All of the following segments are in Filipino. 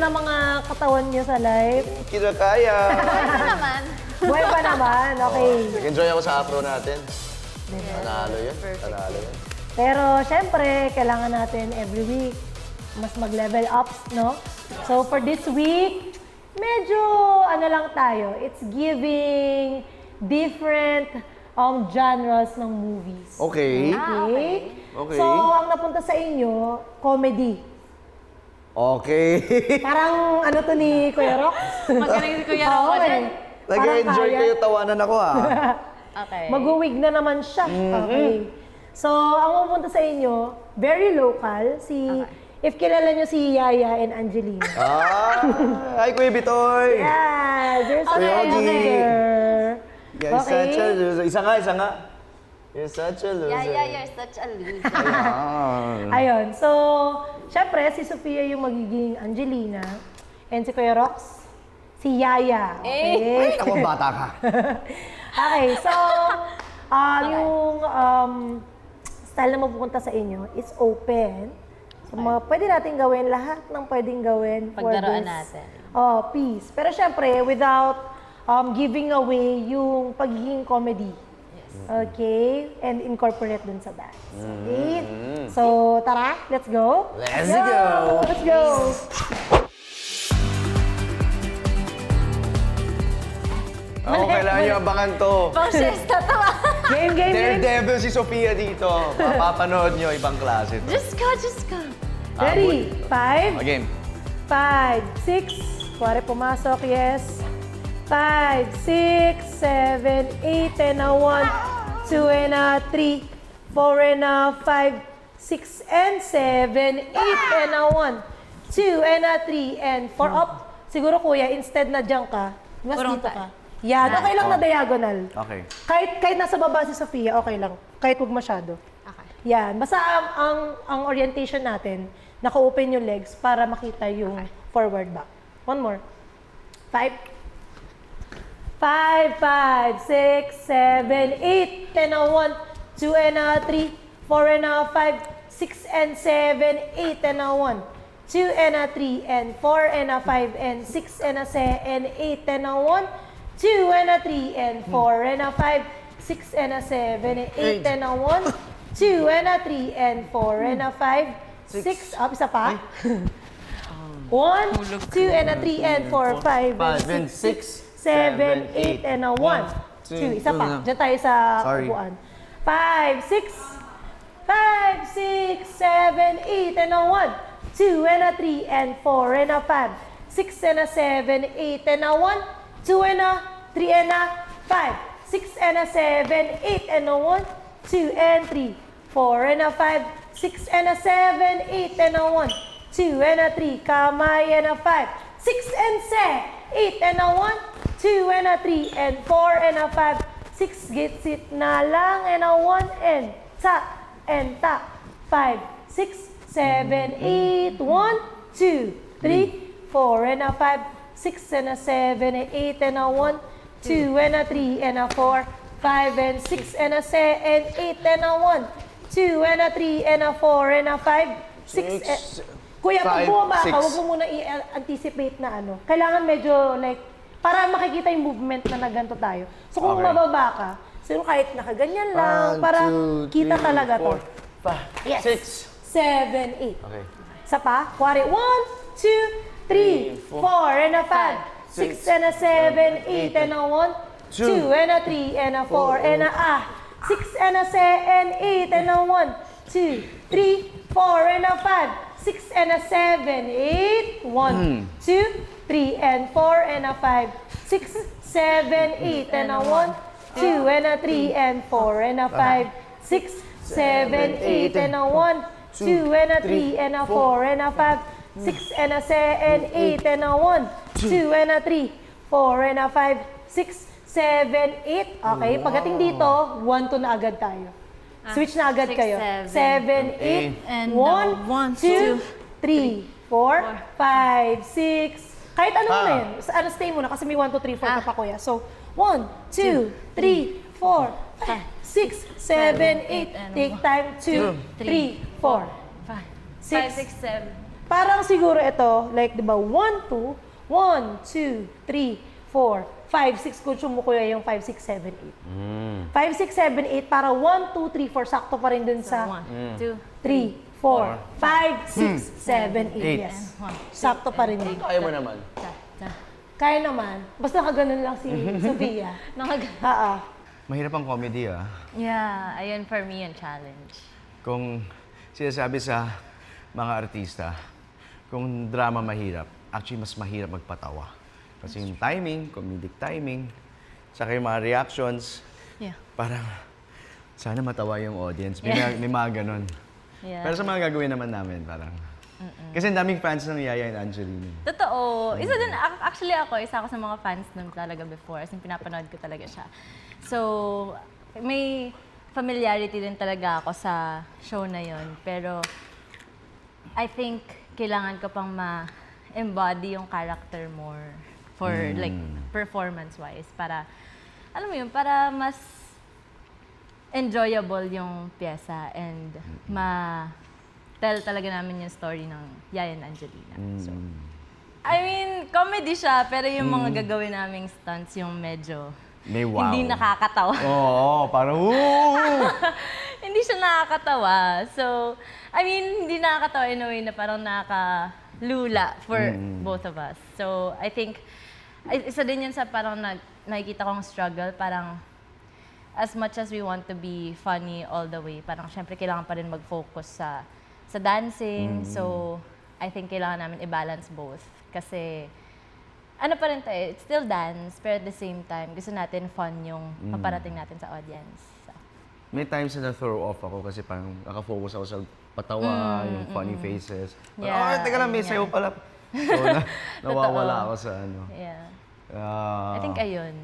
ng mga katawan niyo sa live? Kinakaya. Ano naman? Buhay pa naman, okay. Nag-enjoy ako sa afro natin. Panalo yun. Panalo yun. Pero syempre, kailangan natin every week mas mag-level ups, no? So for this week, medyo ano lang tayo, it's giving different genres ng movies. Okay. Okay. So ang napunta sa inyo, comedy. Okay. Parang ano to ni Kuya Rox? Magaling si Kuya Rox Oo, dyan. Nag-enjoy kaya. kayo, tawanan ako ah. Okay. Mag-wig na naman siya. Okay. So, ang pupunta sa inyo, very local, if kilala nyo si Yaya and Angelina. Hi, Kuya Bitoy. Yes, you're such a Yogi. loser. You're such a loser. Isa nga. You're such a loser. Yeah, you're such a loser. Ayun, so, syempre, si Sofia yung magiging Angelina, and si Kuya Rox, si Yaya. Okay? Ay, ako, bata ka. Okay, so, yung style na mapupunta sa inyo, it's open. So, pwede natin gawin lahat ng pwedeng gawin for Pagdaroan this natin. piece. Pero syempre, without giving away yung pagiging comedy. Okay? And incorporate dun sa dance. Okay? So, tara, let's go. Let's go. Let's go. Oo, kailangan nyo abangan to. Pang siesta to ah. Game. Daredevil si Sofia dito. Mapapanood nyo ibang klase to. Just go. Ready? 5, Game. 5, 6. Kuwari pumasok, yes. 5, 6, 7, 8, and a 1, 2, and a 3, 4, and a 5, 6, and 7, 8, and a 1, 2, and a 3, and 4. Up. Siguro kuya, instead na dyan ka, mas Purong dito tayo. ka. Yan, okay lang na diagonal. Okay. Kahit nasa baba si Sofia, okay lang. Kahit huwag masyado. Okay. Yan. Basta ang orientation natin, naka-open yung legs para makita yung forward back. One more. 5. 5, 5, 6, 7, 8, 10, a 1, 2, and a 3, 4, and a 5, 6, and 7, 8, and a 1, 2, and a 3, and 4, and a 5, and 6, and a 7, 8, and a 1, 2, and a 3, and 4, and a 5, 6, and a 7, 8, and a 1, 2, and a 3, and 4, and a 5, 6, up, isa pa. 1, 2, and a 3, and 4, 5, and 6, 7, 8, and a 1, 2. Isa pa. Diyan tayo sa upuan. 5, 6, 5, 6, 7, 8, and a 1, 2, and a 3, and 4, and a 5, 6, and a 7, 8, and a 1, 2, and a 3, and a 5, 6, and a 7, 8, and a 1, 2, and 3, 4, and a 5, 6, and a 7, 8, and a 1, 2, and a 3, kamay, and a 5, 6, and 7, 8, and a 1, 2, and a 3, and 4, and a 5, 6, gets it na lang, and a 1, and ta, 5, 6, 7, 8, 1, 2, 3, 4, and a 5, 6, and a 7, 8, and a 1, 2, and a 3, and a 4, 5, and 6, and a 7, 8, and a 1, 2, and a 3, and a 4, and a 5, 6, Kuya, pag 5, bumaba ka, 6. huwag mo muna i-anticipate na ano. Kailangan medyo like, para makikita yung movement na naganto tayo. So kung Okay. mababa ka, siguro kahit nakaganyan lang, 1, para 2, kita 3, talaga to. 4, 5, Yes. 6. 7, 8. Okay. Isa pa, kuwari, 1, 2, 3, 4, and a 5, 6, and a 7, 8, and a 1, 2, and a 3, and a 4, and a 6, and a 7, 8, and a 1, 2, 3, 4, and a 5, 6, and a 7, 8, 1, 2, 3, and 4, and a 5, 6, 7, 8, and a 1, 2, and a 3, and 4, and a 5, 6, 7, 8, and a 1, 2, and a 3, and a 4, and a 5, 6, and a 7, 8, and a 1, 2, and a 3, 4, and a 5, 6, 7, 8. Okay, pagdating dito, 1, 2 na agad tayo. Switch na agad 6, kayo. 7, 8, And 1, 1, 2, 3, 4, 5, 6. Kahit ano na yun. Ano, stay muna kasi may 1, 2, 3, 4 ka pa kuya. So, 1, 2, 3, 4, 5, 6, 7, 8. Take time. 2, 3, 4, 5, 6, 6, 7. Parang siguro ito, like, di ba, 1, 2, 1, 2, 3, 4, 5, 6, kung sumukuya yung 5, 6, 7, 8. 5, 6, 7, 8, para 1, 2, 3, 4, sakto pa rin dun sa 1, 2, 3, 4, 5, 6, 7, 8. Yes. Sakto pa rin yun. Kaya mo naman. Kaya naman. Basta nakaganon lang si Sofia. Oo. Mahirap ang comedy Yeah, ayun for me yung challenge. Kung sinasabi sa mga artista, kung drama mahirap, actually mas mahirap magpatawa. Kasi yung timing, comedic timing, saka yung mga reactions, Yeah. parang sana matawa yung audience. May mga ganon. Yeah. Pero sa mga gagawin naman namin, parang... Kasi ang daming fans ng Yaya and Angelina. Totoo. Isa din, actually isa ako sa mga fans nun talaga before. As in, pinapanood ko talaga siya. So, may familiarity din talaga ako sa show na yon. Pero, I think, kailangan ko pang ma-embody yung character more for, like, performance-wise. Para, alam mo yun, para mas enjoyable yung pyesa and tell talaga namin yung story ng Yaya and Angelina. So, I mean, comedy siya, pero yung mga gagawin naming stunts yung medyo May wow. hindi nakakatawa. Oo, parang woo! Hindi siya nakakatawa. So, I mean, hindi nakakatawa in a way na parang nakakalula for both of us. So, I think, isa din yun sa parang nakikita kong struggle, parang as much as we want to be funny all the way, parang syempre kailangan pa rin mag-focus sa dancing. So, I think kailangan namin i-balance both. Kasi, ano pa rin tayo, it's still dance, pero at the same time, gusto natin fun yung maparating natin sa audience. So. May times na throw off ako kasi parang nakafocus ako sa patawa, yung funny faces. Yeah, Teka lang, may ayun sayo pala. So, nawawala ako sa ano. Yeah. Ah, I think ayun.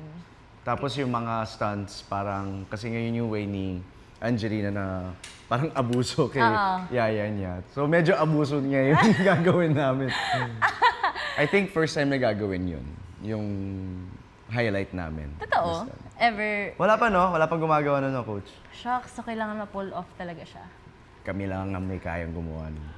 Tapos yung mga stunts, parang, kasi ngayon yung way ni Angelina na parang abuso kay Yaya niya. So medyo abuso niya yung gagawin namin. I think first time na gagawin yun, yung highlight namin. Totoo? Ever, Wala pa no? Wala pang gumagawa na no, coach? shocks, so kailangan ma-pull off talaga siya. Kami lang ang may kayang gumawa nun.